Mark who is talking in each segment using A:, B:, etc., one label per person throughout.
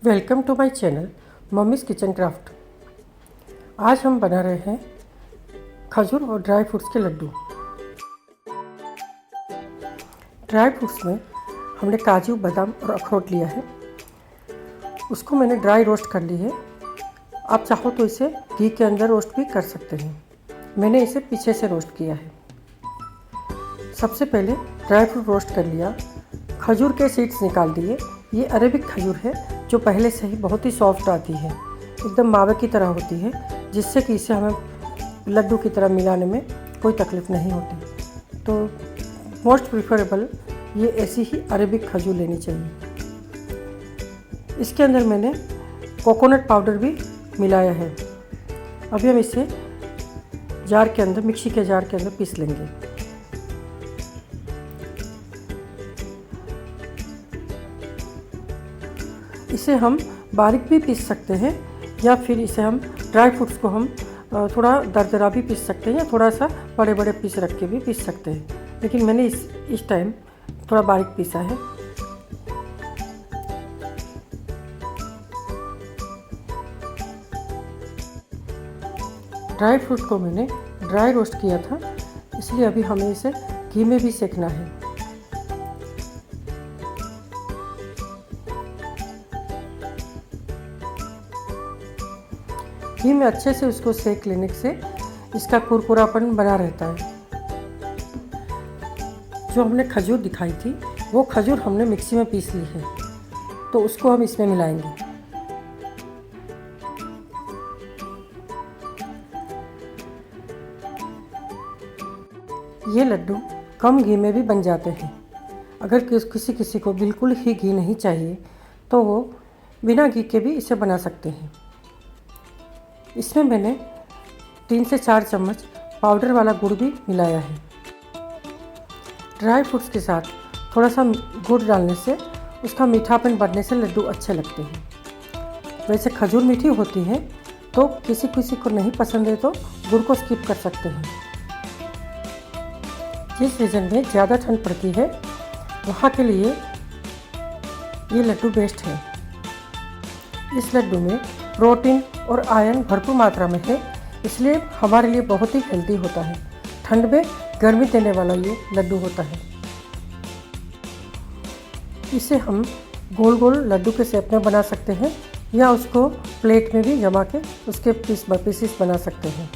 A: Welcome to my channel mummy's kitchen craft. आज हम बना रहे हैं खजूर और ड्राई फ्रूट्स के लड्डू। ड्राई फ्रूट्स में हमने काजू, बादाम और अखरोट लिया है। उसको मैंने ड्राई रोस्ट कर ली है। आप चाहो तो इसे घी के अंदर रोस्ट भी कर सकते हैं। मैंने इसे पीछे से रोस्ट किया है। सबसे पहले ड्राई फ्रूट रोस्ट कर लिया, खजूर के सीड्स निकाल दिए। ये अरेबिक खजूर है जो पहले से ही बहुत ही सॉफ्ट आती है, एकदम मावे की तरह होती है, जिससे कि इसे हमें लड्डू की तरह मिलाने में कोई तकलीफ़ नहीं होती। तो मोस्ट प्रिफरेबल ये ऐसी ही अरेबिक खजूर लेनी चाहिए। इसके अंदर मैंने कोकोनट पाउडर भी मिलाया है। अभी हम इसे जार के अंदर, मिक्सी के जार के अंदर पीस लेंगे। इसे हम बारीक भी पीस सकते हैं या फिर इसे हम ड्राई फ्रूट्स को हम थोड़ा दरदरा भी पीस सकते हैं या थोड़ा सा बड़े बड़े पीस रख के भी पीस सकते हैं। लेकिन मैंने इस टाइम थोड़ा बारीक पीसा है। ड्राई फ्रूट को मैंने ड्राई रोस्ट किया था, इसलिए अभी हमें इसे घी में भी सेकना है। घी में अच्छे से उसको सेक लेने से इसका कुरकुरापन बना रहता है। जो हमने खजूर दिखाई थी वो खजूर हमने मिक्सी में पीस ली है, तो उसको हम इसमें मिलाएंगे। ये लड्डू कम घी में भी बन जाते हैं। अगर किसी को बिल्कुल ही घी नहीं चाहिए तो वो बिना घी के भी इसे बना सकते हैं। इसमें मैंने 3 से 4 चम्मच पाउडर वाला गुड़ भी मिलाया है। ड्राई फ्रूट्स के साथ थोड़ा सा गुड़ डालने से उसका मीठापन बढ़ने से लड्डू अच्छे लगते हैं। वैसे खजूर मीठी होती है, तो किसी को नहीं पसंद है तो गुड़ को स्किप कर सकते हैं। जिस रीजन में ज़्यादा ठंड पड़ती है वहाँ के लिए ये लड्डू बेस्ट है। इस लड्डू में प्रोटीन और आयरन भरपूर मात्रा में है, इसलिए हमारे लिए बहुत ही हेल्दी होता है। ठंड में गर्मी देने वाला ये लड्डू होता है। इसे हम गोल गोल लड्डू के शेप में बना सकते हैं या उसको प्लेट में भी जमा के उसके पीसेस बना सकते हैं।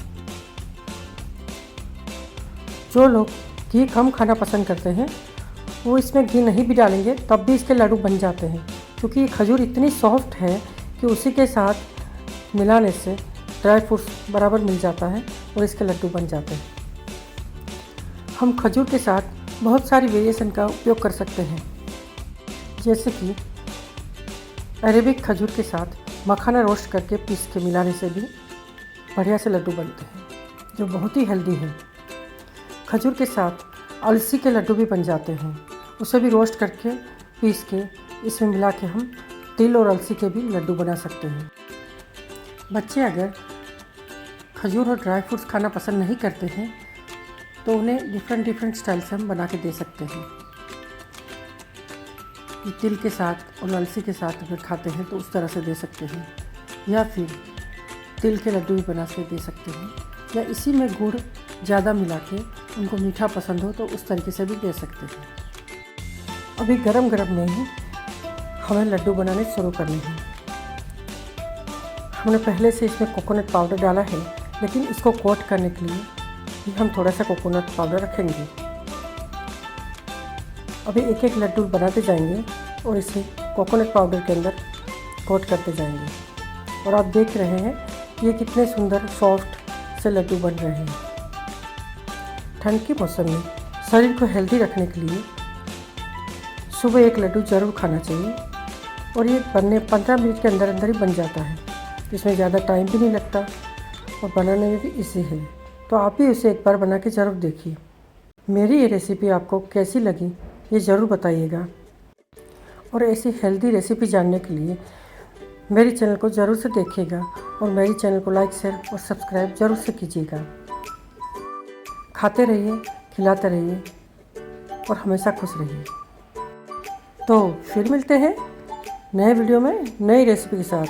A: जो लोग घी कम खाना पसंद करते हैं वो इसमें घी नहीं भी डालेंगे तब भी इसके लड्डू बन जाते हैं, क्योंकि ये खजूर इतनी सॉफ्ट है कि उसी के साथ मिलाने से ड्राई फ्रूट्स बराबर मिल जाता है और इसके लड्डू बन जाते हैं। हम खजूर के साथ बहुत सारी वेरिएशन का उपयोग कर सकते हैं, जैसे कि अरेबिक खजूर के साथ मखाना रोस्ट करके पीस के मिलाने से भी बढ़िया से लड्डू बनते हैं, जो बहुत ही हेल्दी है। खजूर के साथ अलसी के लड्डू भी बन जाते हैं। उसे भी रोस्ट करके पीस के इसमें मिला के हम तिल और अलसी के भी लड्डू बना सकते हैं। बच्चे अगर खजूर और ड्राई फ्रूट्स खाना पसंद नहीं करते हैं तो उन्हें डिफरेंट स्टाइल से हम बना के दे सकते हैं। तिल के साथ और अलसी के साथ अगर खाते हैं तो उस तरह से दे सकते हैं, या फिर तिल के लड्डू भी बना के दे सकते हैं, या इसी में गुड़ ज़्यादा मिला के उनको मीठा पसंद हो तो उस तरीके से भी दे सकते हैं। अभी गरम गरम में ही हमें लड्डू बनाने शुरू करने हैं। हमने पहले से इसमें कोकोनट पाउडर डाला है, लेकिन इसको कोट करने के लिए भी हम थोड़ा सा कोकोनट पाउडर रखेंगे। अभी एक एक लड्डू बनाते जाएंगे और इसे कोकोनट पाउडर के अंदर कोट करते जाएंगे। और आप देख रहे हैं ये कितने सुंदर सॉफ्ट से लड्डू बन रहे हैं। ठंड के मौसम में शरीर को हेल्दी रखने के लिए सुबह एक लड्डू ज़रूर खाना चाहिए, और ये बनने 15 मिनट के अंदर अंदर ही बन जाता है। इसमें ज़्यादा टाइम भी नहीं लगता और बनाने में भी इजी है। तो आप भी उसे एक बार बना के ज़रूर देखिए। मेरी ये रेसिपी आपको कैसी लगी ये ज़रूर बताइएगा, और ऐसी हेल्दी रेसिपी जानने के लिए मेरे चैनल को ज़रूर से देखिएगा और मेरे चैनल को लाइक, शेयर और सब्सक्राइब ज़रूर से कीजिएगा। खाते रहिए, खिलाते रहिए और हमेशा खुश रहिए। तो फिर मिलते हैं नए वीडियो में नई रेसिपी के साथ।